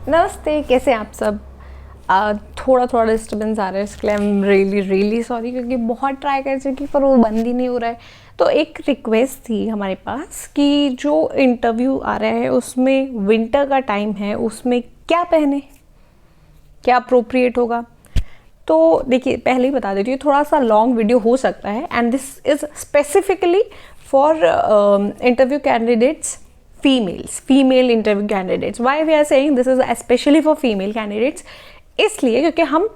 नमस्ते, कैसे हैं आप सब। थोड़ा थोड़ा डिस्टर्बेंस आ रहा है, इसके लिए आई एम रियली सॉरी, क्योंकि बहुत ट्राई कर चुकी पर वो बंद ही नहीं हो रहा है। तो एक रिक्वेस्ट थी हमारे पास कि जो इंटरव्यू आ रहा है उसमें विंटर का टाइम है, उसमें क्या पहने, क्या अप्रोप्रिएट होगा। तो देखिए, पहले ही बता देती हूँ, थोड़ा सा लॉन्ग वीडियो हो सकता है and this is specifically for interview candidates, female interview candidates. Why we are saying this is especially for female candidates? इसलिए क्योंकि हम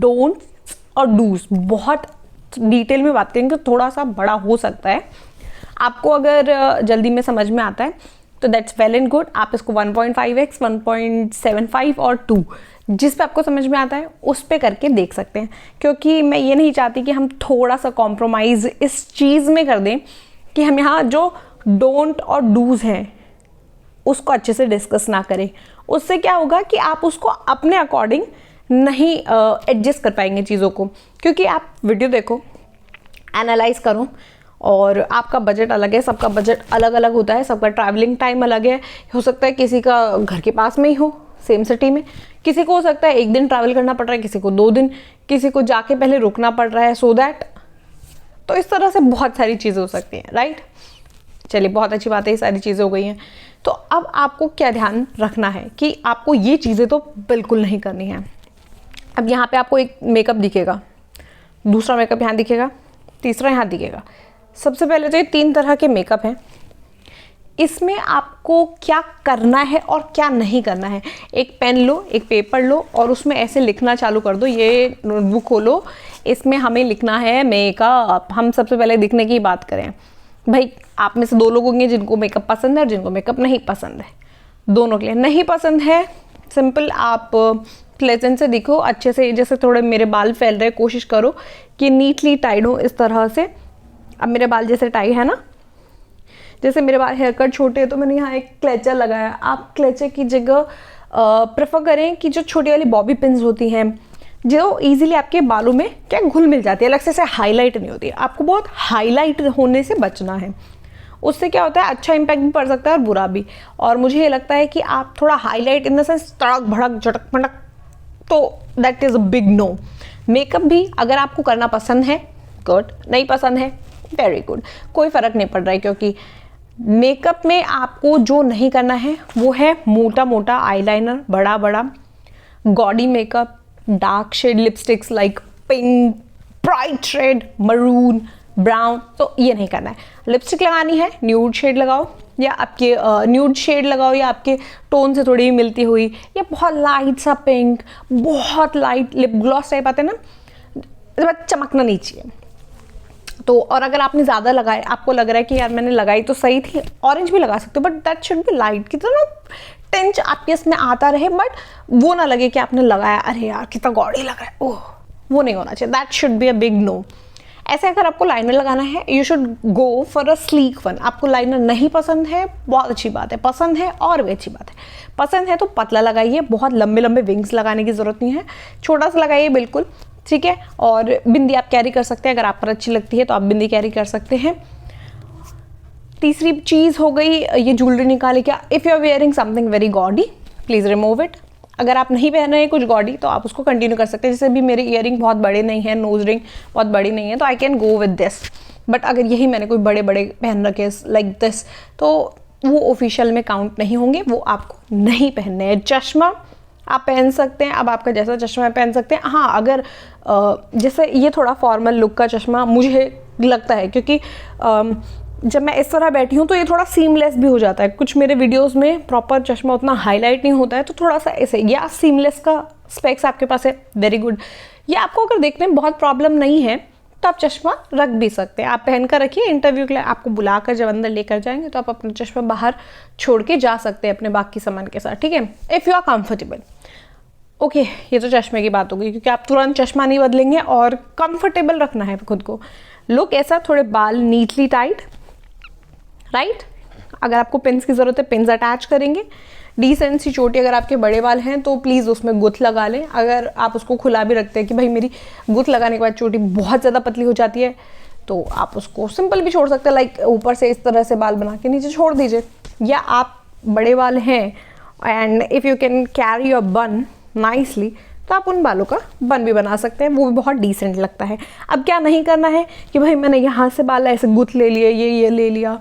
don'ts और do's बहुत डिटेल में बात करेंगे, थोड़ा सा बड़ा हो सकता है। आपको अगर जल्दी में समझ में आता है तो दैट्स वेल एंड गुड। आप इसको 1.5x, 1.75 और 2 जिस पे आपको समझ में आता है उस पे करके देख सकते हैं, क्योंकि मैं ये नहीं चाहती कि हम थोड़ा सा कॉम्प्रोमाइज़ इस चीज़ में कर दें कि हम यहाँ जो डोंट और डूज़ हैं उसको अच्छे से डिस्कस ना करें। उससे क्या होगा कि आप उसको अपने अकॉर्डिंग नहीं एडजस्ट कर पाएंगे चीज़ों को, क्योंकि आप वीडियो देखो, एनालाइज करो, और आपका बजट अलग है, सबका बजट अलग अलग होता है, सबका ट्रैवलिंग टाइम अलग है। हो सकता है किसी का घर के पास में ही हो, सेम सिटी में, किसी को हो सकता है 1 दिन ट्रैवल करना पड़ रहा है, किसी को 2 दिन, किसी को जाके पहले रुकना पड़ रहा है सो दैट। तो इस तरह से बहुत सारी चीज़ें हो सकती हैं, राइट। चलिए, बहुत अच्छी बात है, ये सारी चीज़ें हो गई हैं। तो अब आपको क्या ध्यान रखना है कि आपको ये चीज़ें तो बिल्कुल नहीं करनी है। अब यहाँ पे आपको एक मेकअप दिखेगा, दूसरा मेकअप यहाँ दिखेगा, तीसरा यहाँ दिखेगा। सबसे पहले तो ये 3 तरह के मेकअप हैं। इसमें आपको क्या करना है और क्या नहीं करना है। एक पेन लो, एक पेपर लो और उसमें ऐसे लिखना चालू कर दो। ये नोटबुक खोलो, इसमें हमें लिखना है मेकअप। हम सबसे पहले दिखने की बात करें, भाई आप में से 2 लोग होंगे जिनको मेकअप पसंद है और जिनको मेकअप नहीं पसंद है। दोनों के लिए नहीं पसंद है, सिंपल आप प्लेजेंट से दिखो, अच्छे से। जैसे थोड़े मेरे बाल फैल रहे, कोशिश करो कि नीटली टाइड हो इस तरह से। अब मेरे बाल जैसे टाई है ना, जैसे मेरे बाल हेयर कट छोटे हैं तो मैंने यहाँ एक क्लेचर लगाया। आप क्लेचर की जगह प्रेफर करें कि जो छोटी वाली बॉबी पिन्स होती हैं, जो इजीली आपके बालों में क्या घुल मिल जाती है, अलग से हाईलाइट नहीं होती है। आपको बहुत हाईलाइट होने से बचना है, उससे क्या होता है अच्छा इम्पैक्ट भी पड़ सकता है और बुरा भी। और मुझे ये लगता है कि आप थोड़ा हाईलाइट इन द सेंस तड़क भड़क झटक पटक, तो that is a big no. Makeup भी अगर आपको करना पसंद है गुड, नहीं पसंद है वेरी गुड, कोई फ़र्क नहीं पड़ रहा है। क्योंकि मेकअप में आपको जो नहीं करना है वो है मोटा मोटा आईलाइनर, बड़ा बड़ा gaudy makeup, dark shade lipsticks like pink, bright shade, maroon, brown, तो ये नहीं करना है। लिपस्टिक लगानी है न्यूड शेड लगाओ, या आपके न्यूड शेड लगाओ, या आपके टोन से थोड़ी मिलती हुई, या बहुत लाइट सा पिंक, बहुत लाइट लिप ग्लॉस टाइप आते हैं ना, चमकना नहीं चाहिए। तो और अगर आपने ज़्यादा लगाए, आपको लग रहा है कि यार मैंने लगाई तो सही थी, ऑरेंज भी लगा सकते हो, but that should B light, कितना टेंच आपके इसमें आता रहे, बट वो ना लगे कि आपने लगाया अरे यार कितना गॉडी लग रहा है, ओह, वो नहीं होना चाहिए। That should be a big no. ऐसे अगर आपको लाइनर लगाना है, you should go for a sleek one. आपको लाइनर नहीं पसंद है, बहुत अच्छी बात है, पसंद है और भी अच्छी बात है। पसंद है तो पतला लगाइए, बहुत लंबे लंबे विंग्स लगाने की ज़रूरत नहीं है, छोटा सा लगाइए बिल्कुल, ठीक है। और बिंदी आप कैरी कर सकते हैं, अगर आप पर अच्छी लगती है तो आप बिंदी कैरी कर सकते हैं। तीसरी चीज़ हो गई ये ज्वेलरी निकाले क्या। If you are wearing something very gaudy please remove it. अगर आप नहीं पहन रहे हैं कुछ गॉडी तो आप उसको कंटिन्यू कर सकते हैं। जैसे भी मेरे ईयरिंग बहुत बड़े नहीं है, नोज रिंग बहुत बड़ी नहीं है, तो I can go with this. But अगर यही मैंने कोई बड़े बड़े पहन रखे लाइक दिस, तो वो ऑफिशियल में काउंट नहीं होंगे, वो आपको नहीं पहनने हैं। चश्मा आप पहन सकते हैं, अब आपका जैसा चश्मा है पहन सकते हैं। हाँ, अगर जैसे ये थोड़ा फॉर्मल लुक का चश्मा मुझे लगता है, क्योंकि जब मैं इस तरह बैठी हूँ तो ये थोड़ा सीमलेस भी हो जाता है। कुछ मेरे वीडियोस में प्रॉपर चश्मा उतना हाईलाइट नहीं होता है, तो थोड़ा सा ऐसे, या सीमलेस का स्पेक्स आपके पास है वेरी गुड। या आपको अगर देखने में बहुत प्रॉब्लम नहीं है तो आप चश्मा रख भी सकते हैं, आप पहन कर रखिए। इंटरव्यू के लिए आपको बुलाकर जब अंदर लेकर जाएंगे तो आप अपना चश्मा बाहर छोड़ के जा सकते हैं अपने बाकी सामान के साथ, ठीक है, if you are comfortable. Okay, ये तो चश्मे की बात होगी, क्योंकि आप तुरंत चश्मा नहीं बदलेंगे और कंफर्टेबल रखना है खुद को। लुक ऐसा, थोड़े बाल नीटली टाइट, राइट। अगर आपको पिन्स की ज़रूरत है पिन्स अटैच करेंगे। डिसेंट सी चोटी, अगर आपके बड़े बाल हैं तो प्लीज़ उसमें गुथ लगा लें। अगर आप उसको खुला भी रखते हैं कि भाई मेरी गुथ लगाने के बाद चोटी बहुत ज़्यादा पतली हो जाती है, तो आप उसको सिंपल भी छोड़ सकते हैं, लाइक ऊपर से इस तरह से बाल बना के नीचे छोड़ दीजिए। या आप बड़े बाल हैं and if you can carry your बन नाइसली, तो आप उन बालों का बन भी बना सकते हैं, वो भी बहुत डिसेंट लगता है। अब क्या नहीं करना है कि भाई मैंने यहाँ से बाल ऐसे गुथ ले लिए, ये ले लिया,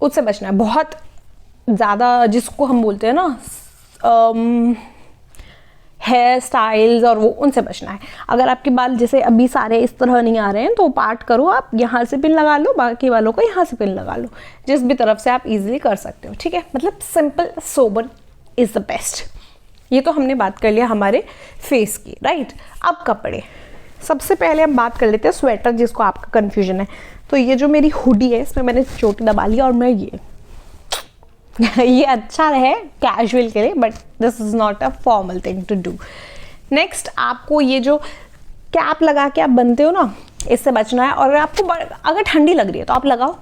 उससे बचना है। बहुत ज़्यादा जिसको हम बोलते हैं ना हेयर स्टाइल्स और वो, उनसे बचना है। अगर आपके बाल जैसे अभी सारे इस तरह नहीं आ रहे हैं तो पार्ट करो, आप यहाँ से पिन लगा लो, बाकी बालों को यहाँ से पिन लगा लो, जिस भी तरफ से आप इजीली कर सकते हो, ठीक है। मतलब simple sober is the best. ये तो हमने बात कर लिया हमारे फेस की, राइट। अब कपड़े, सबसे पहले हम बात कर लेते हैं स्वेटर, जिसको आपका कन्फ्यूजन है। तो ये जो मेरी हुडी है, इसमें मैंने चोटी दबा ली और मैं ये अच्छा है कैजुअल के लिए, but this is not a formal thing to do. Next, आपको ये जो कैप लगा के आप बनते हो ना, इससे बचना है। और आपको अगर ठंडी लग रही है तो आप लगाओ,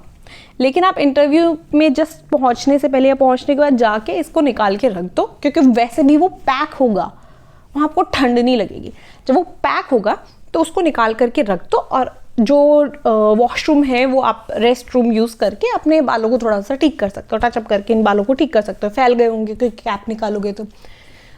लेकिन आप इंटरव्यू में जस्ट पहुंचने से पहले या पहुंचने के बाद जाके इसको निकाल के रख दो, क्योंकि वैसे भी वो पैक होगा, वहाँ आपको ठंड नहीं लगेगी। जब वो पैक होगा तो उसको निकाल करके रख दो, और जो वॉशरूम है वो आप रेस्ट रूम यूज़ करके अपने बालों को थोड़ा सा ठीक कर सकते हो, टचअप करके इन बालों को ठीक कर सकते हो। फैल गए होंगे क्योंकि कैप निकालोगे तो।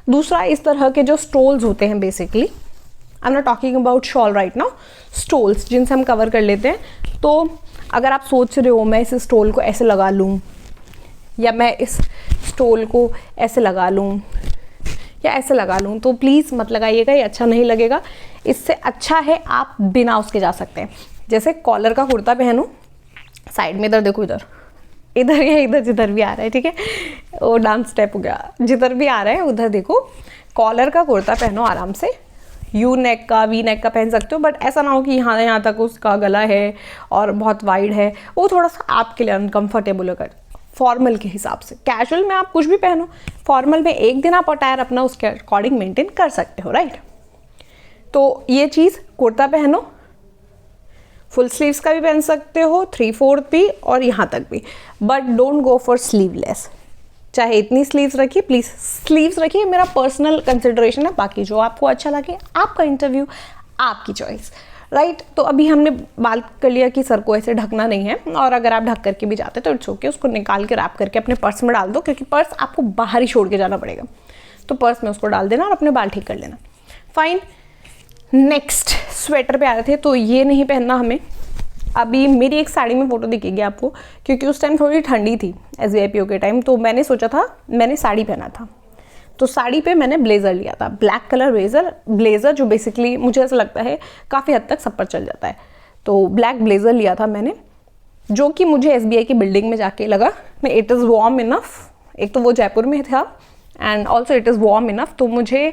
दूसरा, इस तरह के जो स्टोल्स होते हैं, basically I am not talking about shawl right now, stoles जिनसे हम कवर कर लेते हैं। तो अगर आप सोच रहे हो मैं इस स्टोल को ऐसे लगा लूँ, या मैं इस स्टोल को ऐसे लगा लूँ, या ऐसे लगा लूँ, तो प्लीज़ मत लगाइएगा, ये अच्छा नहीं लगेगा। इससे अच्छा है आप बिना उसके जा सकते हैं। जैसे कॉलर का कुर्ता पहनो, साइड में इधर देखो, इधर या इधर जिधर भी आ रहा है, ठीक है, वो डांस स्टेप हो गया, जिधर भी आ रहा है उधर देखो। कॉलर का कुर्ता पहनो आराम से, यू नेक का, वी नेक का पहन सकते हो, बट ऐसा ना हो कि यहाँ तक उसका गला है और बहुत वाइड है, वो थोड़ा सा आपके लिए अनकम्फर्टेबल होगा। फॉर्मल के हिसाब से, कैजुअल में आप कुछ भी पहनो, फॉर्मल में एक दिन आप अटायर अपना उसके अकॉर्डिंग मेंटेन कर सकते हो, राइट। तो ये चीज़, कुर्ता पहनो, फुल स्लीव्स का भी पहन सकते हो, 3/4 भी, और यहाँ तक भी, but don't go for sleeveless. चाहे इतनी स्लीव्स रखिए, प्लीज़ स्लीव्स रखिए, मेरा पर्सनल कंसिडरेशन है, बाकी जो आपको अच्छा लगे, आपका इंटरव्यू, आपकी चॉइस, राइट। तो अभी हमने बात कर लिया कि सर को ऐसे ढकना नहीं है, और अगर आप ढक करके भी जाते तो इट्स ओके, उसको निकाल के रैप करके अपने पर्स में डाल दो, क्योंकि पर्स आपको बाहर ही छोड़ के जाना पड़ेगा, तो पर्स में उसको डाल देना और अपने बाल ठीक कर लेना, फाइन। नेक्स्ट, स्वेटर पे आ रहे थे, तो ये नहीं पहनना हमें। अभी मेरी एक साड़ी में फ़ोटो दिखेगी आपको, क्योंकि उस टाइम थोड़ी ठंडी थी SBIPO के टाइम, तो मैंने सोचा था, मैंने साड़ी पहना था, तो साड़ी पे मैंने ब्लेज़र लिया था, ब्लैक कलर ब्लेज़र जो बेसिकली मुझे ऐसा लगता है काफ़ी हद तक सब पर चल जाता है। तो ब्लैक ब्लेज़र लिया था मैंने, जो कि मुझे SBI की बिल्डिंग में जाके लगा मैं इट इज़ वार्म इनफ। एक तो वो जयपुर में था, and also it is warm enough, तो मुझे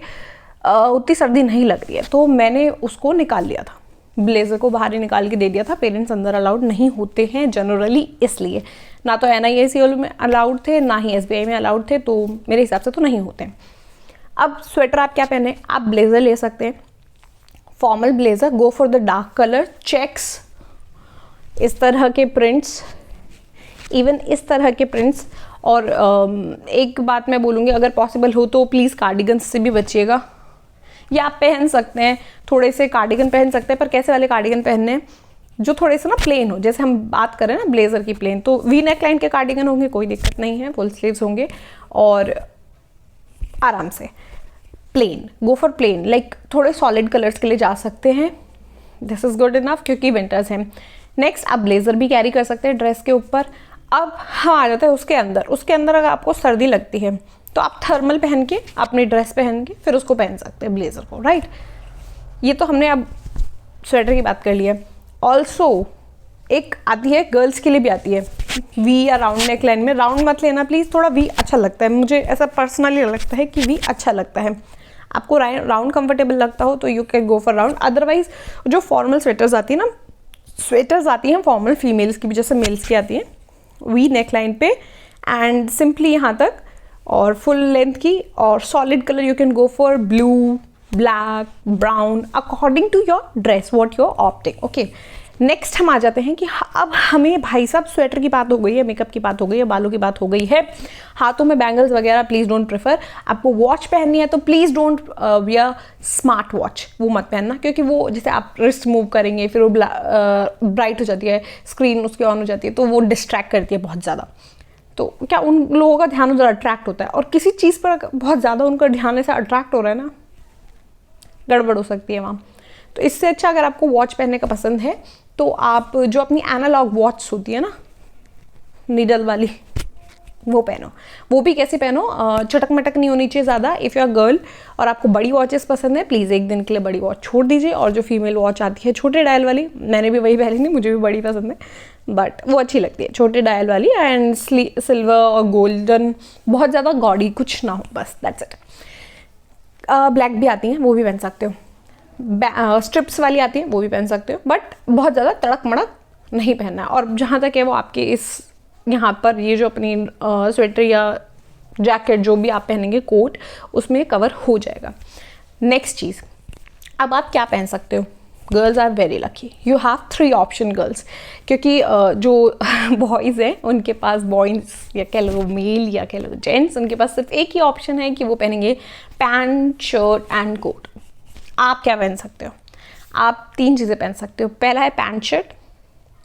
उतनी सर्दी नहीं लग रही है, तो मैंने उसको निकाल लिया था, ब्लेज़र को बाहर ही निकाल के दे दिया था। पेरेंट्स अंदर अलाउड नहीं होते हैं जनरली, इसलिए ना तो NIACL में अलाउड थे, ना ही SBI में अलाउड थे, तो मेरे हिसाब से तो नहीं होते हैं। अब स्वेटर आप क्या पहने, आप ब्लेज़र ले सकते हैं, formal blazer, go for the dark colour, checks, इस तरह के प्रिंट्स, इवन इस तरह के प्रिंट्स। और एक बात मैं बोलूँगी, अगर पॉसिबल हो तो प्लीज़ कार्डिगन्स से भी बचिएगा, या आप पहन सकते हैं, थोड़े से कार्डिगन पहन सकते हैं, पर कैसे वाले कार्डिगन पहनने हैं, जो थोड़े से ना प्लेन हो, जैसे हम बात करें ना ब्लेज़र की प्लेन, तो वी नेक लाइन के कार्डिगन होंगे, कोई दिक्कत नहीं है, फुल स्लीव्स होंगे, और आराम से plain, go for plain, like थोड़े सॉलिड कलर्स के लिए जा सकते हैं, दिस इज़ गुड इनफ, क्योंकि विंटर्स हैं। नेक्स्ट, आप ब्लेज़र भी कैरी कर सकते हैं ड्रेस के ऊपर। अब हाँ आ जाता है उसके अंदर अगर आपको सर्दी लगती है तो आप थर्मल पहन के, अपनी ड्रेस पहन के फिर उसको पहन सकते हैं ब्लेज़र को, राइट। ये तो हमने अब स्वेटर की बात कर लिया। ऑल्सो एक आती है, गर्ल्स के लिए भी आती है, वी या राउंड नेक लाइन में। राउंड मत लेना प्लीज़, थोड़ा वी अच्छा लगता है, मुझे ऐसा पर्सनली लगता है कि वी अच्छा लगता है। आपको राउंड कंफर्टेबल लगता हो तो you can go for round. Otherwise जो फॉर्मल स्वेटर्स आती है ना, स्वेटर्स आती हैं फॉर्मल फीमेल्स की भी, जैसे मेल्स की आती हैं, वी नेक लाइन पे एंड सिंपली यहाँ तक, और फुल लेंथ की, और solid colour you can go for blue, black, brown, according to your dress what your opting, okay. Next हम आ जाते हैं कि अब हमें भाई साहब स्वेटर की बात हो गई है, मेकअप की बात हो गई है, बालों की बात हो गई है, हाथों में बैंगल्स वगैरह प्लीज़ डोंट प्रेफर। आपको वॉच पहननी है तो please don't wear smart watch, वो मत पहनना, क्योंकि वो जैसे आप रिस्ट मूव करेंगे फिर वो ब्राइट हो जाती है, स्क्रीन उसकी ऑन हो जाती है, तो वो डिस्ट्रैक्ट करती है बहुत ज़्यादा। तो क्या उन लोगों का ध्यान उधर अट्रैक्ट होता है, और किसी चीज़ पर बहुत ज़्यादा उनका ध्यान ऐसा अट्रैक्ट हो रहा है ना, गड़बड़ हो सकती है वहाँ। तो इससे अच्छा अगर आपको वॉच पहनने का पसंद है तो आप जो अपनी एनालॉग वॉच होती है ना, नीडल वाली, वो पहनो। वो भी कैसे पहनो, चटक मटक नहीं होनी चाहिए ज़्यादा। इफ़ यू आर गर्ल और आपको बड़ी वॉचेस पसंद है, प्लीज़ एक दिन के लिए बड़ी वॉच छोड़ दीजिए, और जो फीमेल वॉच आती है छोटे डायल वाली, मैंने भी वही पहनी थी, मुझे भी बड़ी पसंद है, बट वो अच्छी लगती है छोटे डायल वाली, एंड सिल्वर और गोल्डन, बहुत ज़्यादा गॉडी कुछ ना हो, बस दैट्स इट। ब्लैक भी आती हैं, वो भी पहन सकते हो, स्ट्रिप्स वाली आती है वो भी पहन सकते हो, बट बहुत ज़्यादा तड़क मड़क नहीं पहनना है। और जहाँ तक है वो आपके इस यहाँ पर ये जो अपनी स्वेटर या जैकेट जो भी आप पहनेंगे, कोट, उसमें कवर हो जाएगा। नेक्स्ट चीज़, अब आप क्या पहन सकते हो, girls are very lucky, you have 3 option girls, क्योंकि जो बॉयज़ हैं उनके पास, बॉयज़ या कह लो मेल या कह लो जेंट्स, उनके पास सिर्फ एक ही ऑप्शन है कि वो पहनेंगे पैंट, शर्ट एंड कोट। आप क्या पहन सकते हो, आप 3 चीज़ें पहन सकते हो। पहला है पैंट शर्ट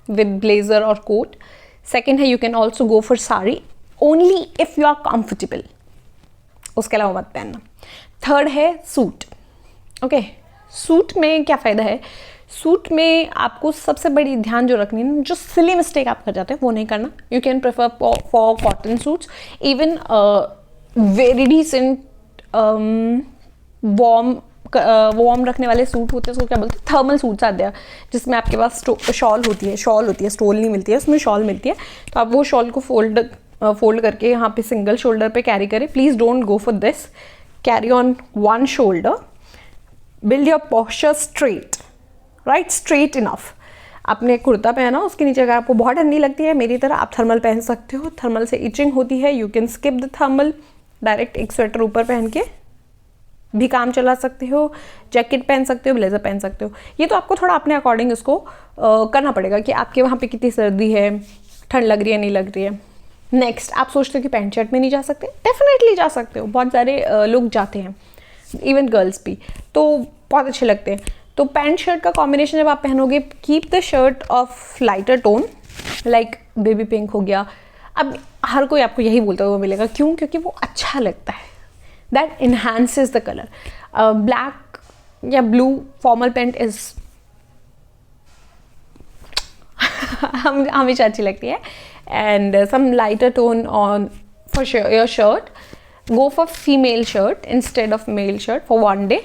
विद ब्लेजर और कोट। सेकेंड है you can also go for sari, only if you are comfortable, उसके अलावा मत पहनना। थर्ड है सूट। ओके, सूट में क्या फ़ायदा है, सूट में आपको सबसे बड़ी ध्यान जो रखनी है, जो सिली मिस्टेक आप कर जाते हैं वो नहीं करना। You can prefer for cotton suits, even very decent warm रखने वाले सूट होते हैं, उसको क्या बोलते हैं, थर्मल सूट्स आते हैं, जिसमें आपके पास शॉल होती है, स्टोल नहीं मिलती है, उसमें शॉल मिलती है। तो आप वो शॉल को फोल्ड करके यहाँ पे सिंगल शोल्डर पे कैरी करें। Please don't go for this, carry on one shoulder, build your posture straight, right, straight enough. आपने कुर्ता पहना, उसके नीचे अगर आपको बहुत ठंडी लगती है मेरी तरह, आप थर्मल पहन सकते हो। थर्मल से इचिंग होती है, you can skip the thermal, direct एक स्वेटर ऊपर पहन के भी काम चला सकते हो, जैकेट पहन सकते हो, ब्लेजर पहन सकते हो। ये तो आपको थोड़ा अपने अकॉर्डिंग इसको करना पड़ेगा कि आपके वहाँ पे कितनी सर्दी है, ठंड लग रही है, नहीं लग रही है। नेक्स्ट, आप सोचते हो कि पैंट शर्ट में नहीं जा सकते, डेफिनेटली जा सकते हो, बहुत सारे लोग जाते हैं, इवन गर्ल्स भी, तो बहुत अच्छे लगते हैं। तो पैंट शर्ट का कॉम्बिनेशन जब आप पहनोगे, keep the shirt off lighter tone, like baby pink हो गया। अब हर कोई आपको यही बोलता हुआ मिलेगा, क्यों? क्योंकि वो अच्छा लगता है, that enhances the color. Black या blue formal pant is हमेशा अच्छी लगती है, and some lighter tone on for sure your shirt. Go for female shirt instead of male shirt for one day,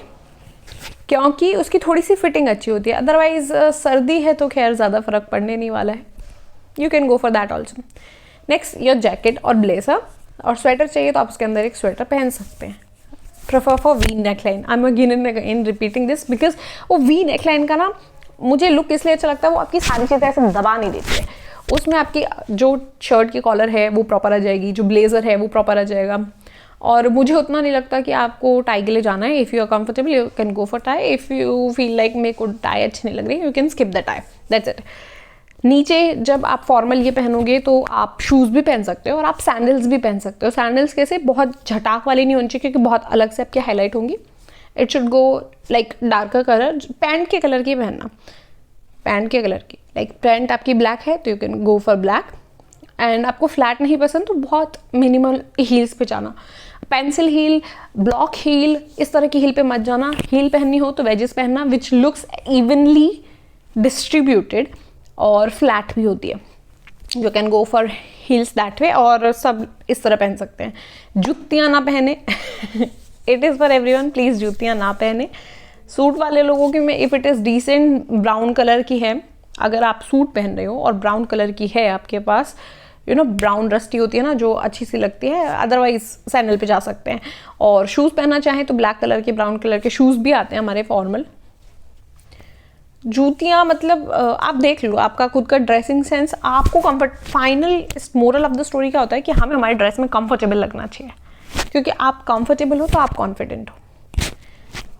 क्योंकि उसकी थोड़ी सी फिटिंग अच्छी होती है। अदरवाइज सर्दी है तो खैर ज़्यादा फर्क पड़ने नहीं वाला है। You can go for that also. Next, your jacket और ब्लेजर, और स्वेटर चाहिए तो आप उसके अंदर एक स्वेटर पहन सकते हैं। Prefer for we neckline, I am again in repeating this, because वो वी नेकलाइन का ना मुझे लुक इसलिए अच्छा लगता है, वो आपकी सारी चीज़ें ऐसे दबा नहीं देती है। उसमें आपकी जो शर्ट की कॉलर है वो प्रॉपर आ जाएगी, जो ब्लेजर है वो प्रॉपर आ जाएगा, और मुझे उतना नहीं लगता कि आपको टाई के लिए जाना है। If you are comfortable you can go for tie, if you feel like मेरे को टाई अच्छी नहीं लग रही, you can skip the tie, that's it. नीचे जब आप फॉर्मल ये पहनोगे तो आप शूज़ भी पहन सकते हो, और आप सैंडल्स भी पहन सकते हो। सैंडल्स कैसे, बहुत झटाक वाली नहीं होनी चाहिए, क्योंकि बहुत अलग से आपकी हाईलाइट होंगी। It should go like darker colour, pant के कलर की पहनना, पैंट के कलर की, लाइक पैंट आपकी ब्लैक है तो you can go for black, and आपको फ्लैट नहीं पसंद तो बहुत मिनिमल हील्स पे जाना, पेंसिल हील, ब्लॉक हील, इस तरह की हील पे मत जाना। हील पहननी हो तो वेजेस पहनना विच लुक्स इवनली डिस्ट्रीब्यूटेड और फ्लैट भी होती है। You can go for heels that way, और सब इस तरह पहन सकते हैं। जुतियाँ ना पहने it is for everyone, please जुतियाँ ना पहने। सूट वाले लोगों की में, if it is decent brown colour की है, अगर आप सूट पहन रहे हो और ब्राउन कलर की है आपके पास, यू नो ब्राउन रस्टी होती है ना जो अच्छी सी लगती है, अदरवाइज सैंडल पे जा सकते हैं। और शूज़ पहनना चाहें तो ब्लैक कलर के, ब्राउन कलर के शूज़ भी आते हैं हमारे फॉर्मल। जूतियाँ मतलब आप देख लो, आपका खुद का ड्रेसिंग सेंस, आपको comfort, final moral of the story क्या होता है कि हमें हमारे ड्रेस में कंफर्टेबल लगना चाहिए, क्योंकि आप कंफर्टेबल हो तो आप कॉन्फिडेंट हो।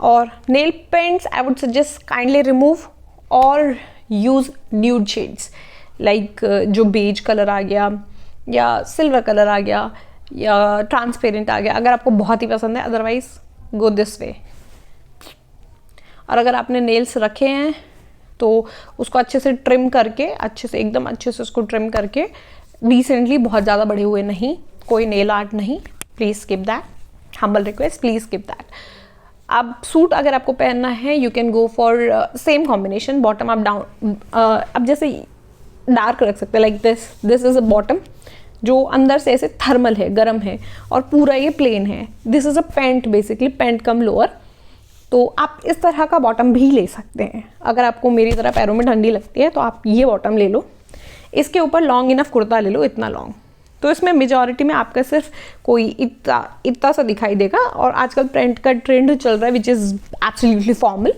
और nail paints I would suggest kindly remove और यूज़ न्यूड शेड्स, लाइक जो बेज कलर आ गया या सिल्वर कलर आ गया या ट्रांसपेरेंट आ गया, अगर आपको बहुत ही पसंद है। Otherwise go this way. और अगर आपने नेल्स रखे हैं तो उसको अच्छे से ट्रिम करके, अच्छे से एकदम अच्छे से उसको ट्रिम करके रिसेंटली बहुत ज़्यादा बड़े हुए नहीं, कोई नेल आर्ट नहीं, please skip that, humble request, please skip that. अब सूट अगर आपको पहनना है you can go for same combination, bottom up down. अब जैसे डार्क रख सकते हैं like this is a bottom जो अंदर से ऐसे थर्मल है, गर्म है, और पूरा ये प्लेन है। This is a pant, basically pant come lower. तो आप इस तरह का बॉटम भी ले सकते हैं। अगर आपको मेरी तरह पैरों में ठंडी लगती है तो आप ये बॉटम ले लो, इसके ऊपर लॉन्ग इनफ कुर्ता ले लो, इतना लॉन्ग। तो इसमें मेजॉरिटी में आपका सिर्फ कोई इतना सा दिखाई देगा। और आजकल प्रिंट का ट्रेंड चल रहा है विच इज़ एब्सोल्युटली फॉर्मल,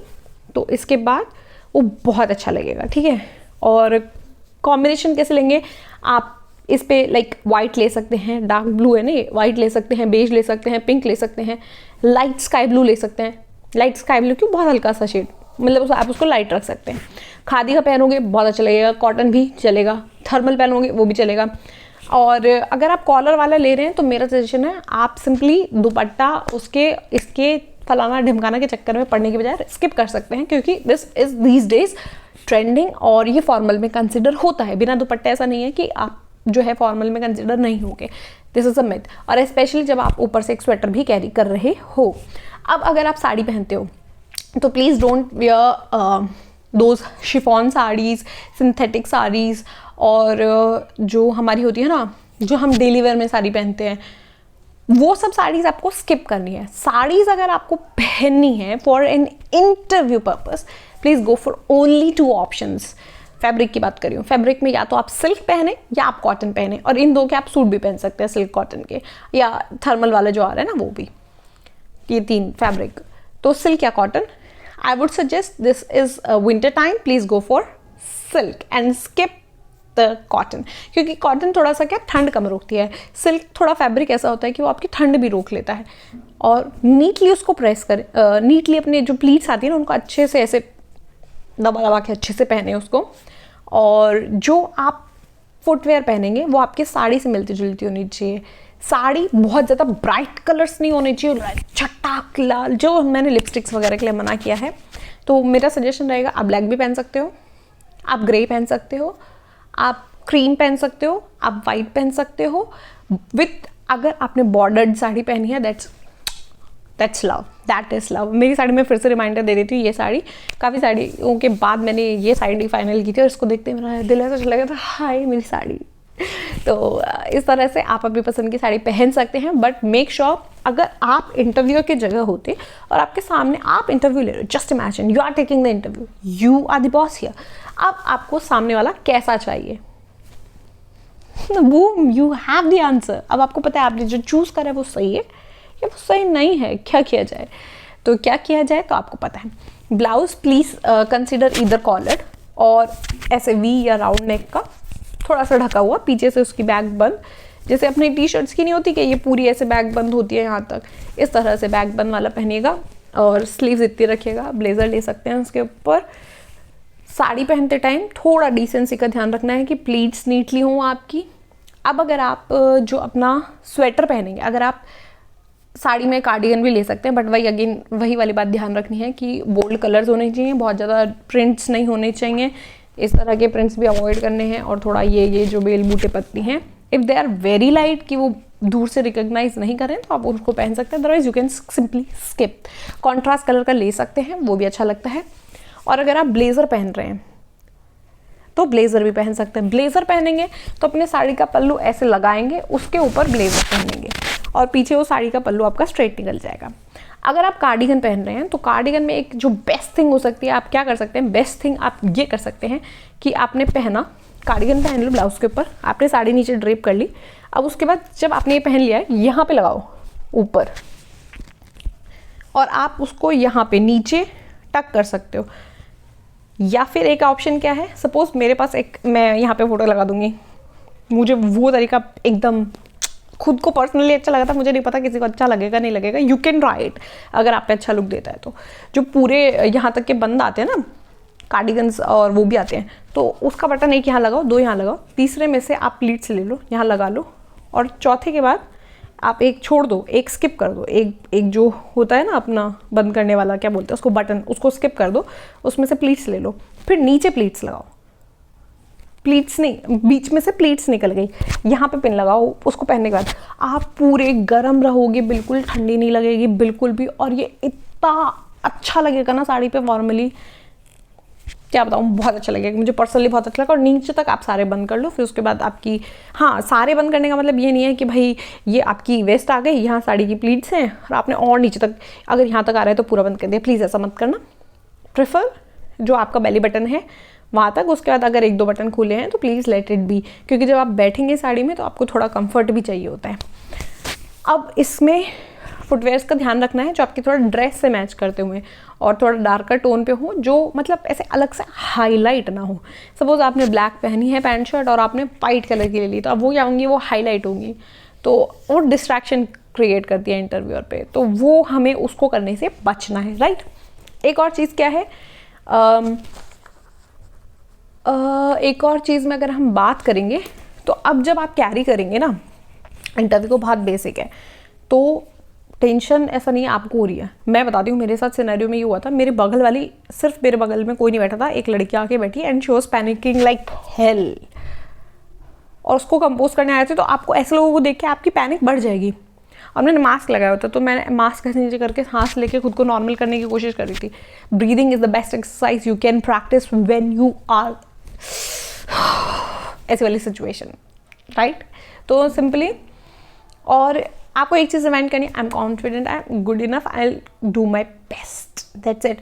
तो इसके बाद वो बहुत अच्छा लगेगा, ठीक है। और कॉम्बिनेशन कैसे लेंगे आप, इस पे लाइक वाइट ले सकते हैं, डार्क ब्लू है ना ये, वाइट ले सकते हैं, बेज ले सकते हैं, पिंक ले सकते हैं, लाइट स्काई ब्लू ले सकते हैं। लाइट स्काई ब्लू क्यों, बहुत हल्का सा शेड, मतलब आप उसको लाइट रख सकते हैं। खादी का पहनोगे बहुत अच्छा लगेगा, कॉटन भी चलेगा, थर्मल पहनोगे वो भी चलेगा। और अगर आप कॉलर वाला ले रहे हैं तो मेरा सजेशन है आप सिंपली दुपट्टा उसके इसके फलाना ढिमकाना के चक्कर में पड़ने के बजाय स्किप कर सकते हैं, क्योंकि this is these days trending और ये फॉर्मल में कंसिडर होता है। बिना दुपट्टे ऐसा नहीं है कि आप जो है फॉर्मल में कंसिडर नहीं होंगे, दिस इज अ मिथ। और स्पेशली जब आप ऊपर से एक स्वेटर भी कैरी कर रहे हो। अब अगर आप साड़ी पहनते हो तो please don't wear those chiffon saris, synthetic saris, और जो हमारी होती है ना, जो हम डेली वेयर में साड़ी पहनते हैं, वो सब साड़ीज़ आपको स्किप करनी है। साड़ीज़ अगर आपको पहननी है for an interview purpose, please go for only 2 options. Fabric की बात करी हूँ, फैब्रिक में या तो आप सिल्क पहने या आप कॉटन पहने, और इन दो के आप सूट भी पहन सकते हैं, सिल्क कॉटन के, या थर्मल वाला जो आ रहा है ना वो भी, ये 3 फैब्रिक। तो सिल्क या cotton, I would suggest this is winter time, please go for silk and skip the cotton, क्योंकि कॉटन थोड़ा सा क्या ठंड कम रोकती है। सिल्क थोड़ा फैब्रिक ऐसा होता है कि वो आपकी ठंड भी रोक लेता है। और नीटली उसको प्रेस करें, नीटली अपने जो प्लीट्स आती है ना उनको अच्छे से ऐसे दबा दबा के अच्छे से पहने उसको। और जो आप फुटवेयर पहनेंगे वो आपके साड़ी से मिलती जुलती होनी चाहिए। साड़ी बहुत ज़्यादा ब्राइट कलर्स नहीं होने चाहिए, चटाक लाल, जो मैंने लिपस्टिक्स वगैरह के लिए मना किया है। तो मेरा सजेशन रहेगा आप ब्लैक भी पहन सकते हो, आप ग्रे पहन सकते हो, आप क्रीम पहन सकते हो, आप वाइट पहन सकते हो विथ, अगर आपने बॉर्डर्ड साड़ी पहनी है that's love, that is love. मेरी साड़ी में फिर से रिमाइंडर दे देती हूँ, ये साड़ी काफ़ी साड़ियों के बाद मैंने ये साड़ी फाइनल की थी, और इसको देखते मेरा दिल ऐसा चला गया था, हाय मेरी साड़ी। तो इस तरह से आप अपनी पसंद की साड़ी पहन सकते हैं, बट मेक श्योर अगर आप इंटरव्यू की जगह होते और आपके सामने आप इंटरव्यू ले रहे हो, just imagine you are taking the interview, you are the boss here. अब आपको सामने वाला कैसा चाहिए, boom, you have the answer. अब आपको पता है आपने जो चूज करा है वो सही है या वो सही नहीं है, क्या किया जाए। तो क्या किया जाए तो आपको पता है। Blouse please consider either collared और ऐसे वी या राउंड नेक का, थोड़ा सा ढका हुआ, पीछे से उसकी बैक बंद, जैसे अपनी टी शर्ट्स की नहीं होती कि ये पूरी ऐसे बैक बंद होती है यहाँ तक, इस तरह से बैक बंद वाला पहनिएगा। और स्लीव्स इतनी रखिएगा, ब्लेजर ले सकते हैं उसके ऊपर। साड़ी पहनते टाइम थोड़ा डिसेंसी का ध्यान रखना है कि प्लीट्स नीटली हों आपकी। अब अगर आप जो अपना स्वेटर पहनेंगे, अगर आप साड़ी में कार्डिगन भी ले सकते हैं, बट वही वाली बात ध्यान रखनी है कि बोल्ड कलर्स होने चाहिए, बहुत ज़्यादा प्रिंट्स नहीं होने चाहिए, इस तरह के प्रिंट्स भी अवॉइड करने हैं। और थोड़ा ये जो बेल बूटे पत्ती हैं, if they are very light कि वो दूर से रिकॉग्नाइज नहीं करें तो आप उसको पहन सकते हैं, otherwise you can simply skip. Contrast colour का ले सकते हैं, वो भी अच्छा लगता है। और अगर आप ब्लेज़र पहन रहे हैं तो ब्लेज़र भी पहन सकते हैं। ब्लेज़र पहनेंगे तो अपने साड़ी का पल्लू ऐसे लगाएंगे, उसके ऊपर ब्लेज़र पहनेंगे और पीछे वो साड़ी का पल्लू आपका स्ट्रेट निकल जाएगा। अगर आप कार्डिगन पहन रहे हैं तो कार्डिगन में एक जो बेस्ट थिंग हो सकती है, आप क्या कर सकते हैं, बेस्ट थिंग आप ये कर सकते हैं कि आपने पहना, कार्डिगन पहन लो ब्लाउज के ऊपर, आपने साड़ी नीचे ड्रेप कर ली। अब उसके बाद जब आपने ये पहन लिया है, यहाँ पे लगाओ ऊपर, और आप उसको यहाँ पे नीचे टक कर सकते हो। या फिर एक ऑप्शन क्या है, सपोज मेरे पास एक, मैं यहाँ पे फोटो लगा दूंगी, मुझे वो तरीका एकदम खुद को पर्सनली अच्छा लगा था, मुझे नहीं पता किसी को अच्छा लगेगा नहीं लगेगा, यू कैन ट्राई इट अगर आप पे अच्छा लुक देता है तो। जो पूरे यहाँ तक के बंद आते हैं ना कार्डिगन्स, और वो भी आते हैं, तो उसका बटन एक यहाँ लगाओ, 2 यहाँ लगाओ, तीसरे में से आप प्लीट्स ले लो, यहाँ लगा लो, और चौथे के बाद आप एक छोड़ दो, एक स्किप कर दो, एक जो होता है ना अपना बंद करने वाला, क्या बोलते हैं उसको, बटन, उसको स्किप कर दो, उसमें से प्लीट्स ले लो, फिर नीचे प्लीट्स लगाओ, प्लीट्स नहीं, बीच में से प्लीट्स निकल गई, यहाँ पे पिन लगाओ, उसको पहनने के बाद आप पूरे गर्म रहोगे, बिल्कुल ठंडी नहीं लगेगी बिल्कुल भी, और ये इतना अच्छा लगेगा ना साड़ी पे फॉर्मली, क्या बताऊँ, बहुत अच्छा लगेगा, मुझे पर्सनली बहुत अच्छा लगा। और नीचे तक आप सारे बंद कर लो, फिर उसके बाद आपकी, हाँ सारे बंद करने का मतलब ये नहीं है कि भाई ये आपकी वेस्ट आ गई, यहाँ साड़ी की प्लीट्स हैं और आपने और नीचे तक, अगर यहाँ तक आ रहा है तो पूरा बंद कर दिया, प्लीज़ ऐसा मत करना। प्रेफर जो आपका बेली बटन है वहाँ तक, उसके बाद अगर 1-2 बटन खुले हैं तो प्लीज़ लेट इट बी, क्योंकि जब आप बैठेंगे साड़ी में तो आपको थोड़ा कंफर्ट भी चाहिए होता है। अब इसमें फुटवेयर्स का ध्यान रखना है जो आपके थोड़ा ड्रेस से मैच करते हुए और थोड़ा डार्कर टोन पे हो, जो मतलब ऐसे अलग से हाईलाइट ना हो। सपोज आपने ब्लैक पहनी है पैंट शर्ट और आपने वाइट कलर की ले ली, तो अब वो क्या होंगी, वो हाईलाइट होंगी, तो वो डिस्ट्रैक्शन क्रिएट करती है इंटरव्यूअर पे, तो वो हमें उसको करने से बचना है, राइट। एक और चीज़ क्या है, एक और चीज़ में अगर हम बात करेंगे तो अब जब आप कैरी करेंगे ना इंटरव्यू को, बहुत बेसिक है, तो टेंशन ऐसा नहीं है आपको हो रही है। मैं बताती हूँ मेरे साथ सिनेरियो में ये हुआ था, मेरे बगल वाली, सिर्फ मेरे बगल में कोई नहीं बैठा था, एक लड़की आके बैठी and she was panicking like hell, और उसको कंपोज करने आए थे। तो आपको ऐसे लोगों को देख के आपकी पैनिक बढ़ जाएगी। और मैंने मास्क लगाया होता, तो मैंने मास्क नीचे करके सांस लेके खुद को नॉर्मल करने की कोशिश कर रही थी। Breathing is the best exercise you can practise when you are ऐसी वाली सिचुएशन, राइट। तो सिंपली, और आपको एक चीज़ रिमाइंड करनी, I am confident, I am good enough, I will do my best, that's it.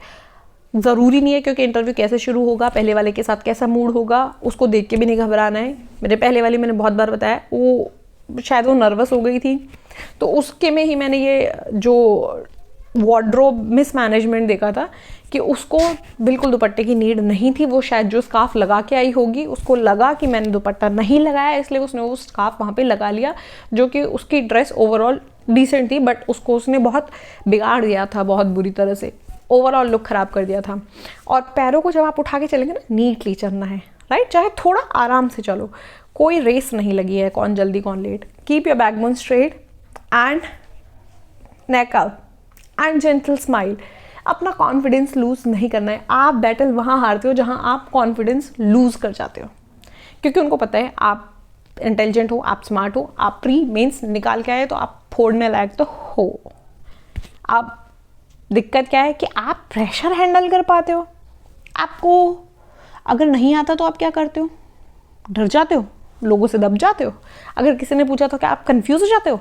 ज़रूरी नहीं है क्योंकि इंटरव्यू कैसे शुरू होगा, पहले वाले के साथ कैसा मूड होगा, उसको देख के भी नहीं घबराना है। मेरे पहले वाली, मैंने बहुत बार बताया, वो शायद वो नर्वस हो गई थी, तो उसके में ही मैंने ये जो वार्डरोब मिसमैनेजमेंट देखा था कि उसको बिल्कुल दुपट्टे की नीड नहीं थी। वो शायद जो स्कार्फ लगा के आई होगी, उसको लगा कि मैंने दुपट्टा नहीं लगाया, इसलिए उसने वो स्कार्फ वहाँ पे लगा लिया, जो कि उसकी ड्रेस ओवरऑल डिसेंट थी, बट उसको उसने बहुत बिगाड़ दिया था, बहुत बुरी तरह से ओवरऑल लुक ख़राब कर दिया था। और पैरों को जब आप उठा के चलेंगे ना, नीटली चलना है, राइट। चाहे थोड़ा आराम से चलो, कोई रेस नहीं लगी है कौन जल्दी कौन late. Keep your backbone straight and neck up and gentle smile. अपना कॉन्फिडेंस लूज नहीं करना है। आप बैटल वहाँ हारते हो जहाँ आप कॉन्फिडेंस लूज कर जाते हो, क्योंकि उनको पता है आप इंटेलिजेंट हो, आप स्मार्ट हो, आप प्री मेंस निकाल के आए, तो आप फोड़ने लायक तो हो। अब दिक्कत क्या है कि आप प्रेशर हैंडल कर पाते हो। आपको अगर नहीं आता तो आप क्या करते हो, डर जाते हो, लोगों से दब जाते हो। अगर किसी ने पूछा तो क्या आप कंफ्यूज हो जाते हो,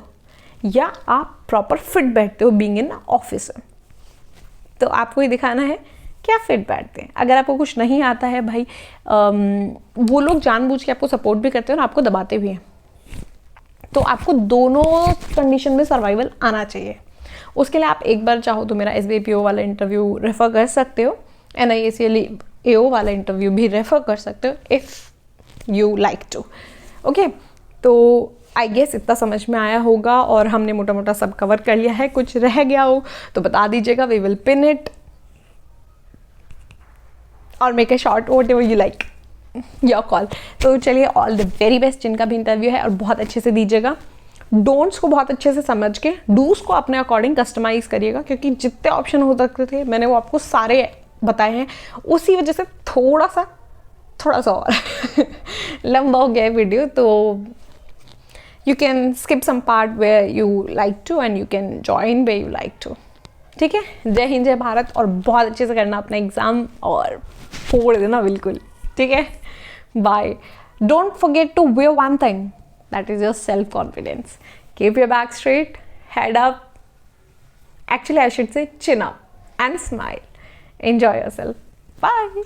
या आप प्रॉपर फिट बैठते हो बीइंग इन ऑफिस। तो आपको ये दिखाना है कि आप फिट बैठते हैं। अगर आपको कुछ नहीं आता है भाई, वो लोग जानबूझ के आपको सपोर्ट भी करते हैं और आपको दबाते भी हैं। तो आपको दोनों कंडीशन में सर्वाइवल आना चाहिए। उसके लिए आप एक बार चाहो तो मेरा SBIPO वाला इंटरव्यू रेफर कर सकते हो, NIACL वाला इंटरव्यू भी रेफर कर सकते हो if you like to. Okay, तो आई गेस इतना समझ में आया होगा और हमने मोटा मोटा सब कवर कर लिया है। कुछ रह गया हो तो बता दीजिएगा, वी विल पिन इट और make a short what ever you like, your call. तो चलिए, ऑल द वेरी बेस्ट जिनका भी इंटरव्यू है, और बहुत अच्छे से दीजिएगा। डोंट्स को बहुत अच्छे से समझ के डूस को अपने अकॉर्डिंग कस्टमाइज़ करिएगा, क्योंकि जितने ऑप्शन हो सकते थे मैंने वो आपको सारे बताए हैं। उसी वजह से थोड़ा सा और लंबा हो गया है वीडियो, तो you can skip some part where you like to and you can join where you like to। ठीक है, जय हिंद जय भारत, और बहुत अच्छे से करना अपना एग्ज़ाम और फोड़ देना बिल्कुल, ठीक है। Bye. Don't forget to wear one thing, that is your self confidence. Keep your back straight, head up, actually I should say chin up, and smile. Enjoy yourself. Bye.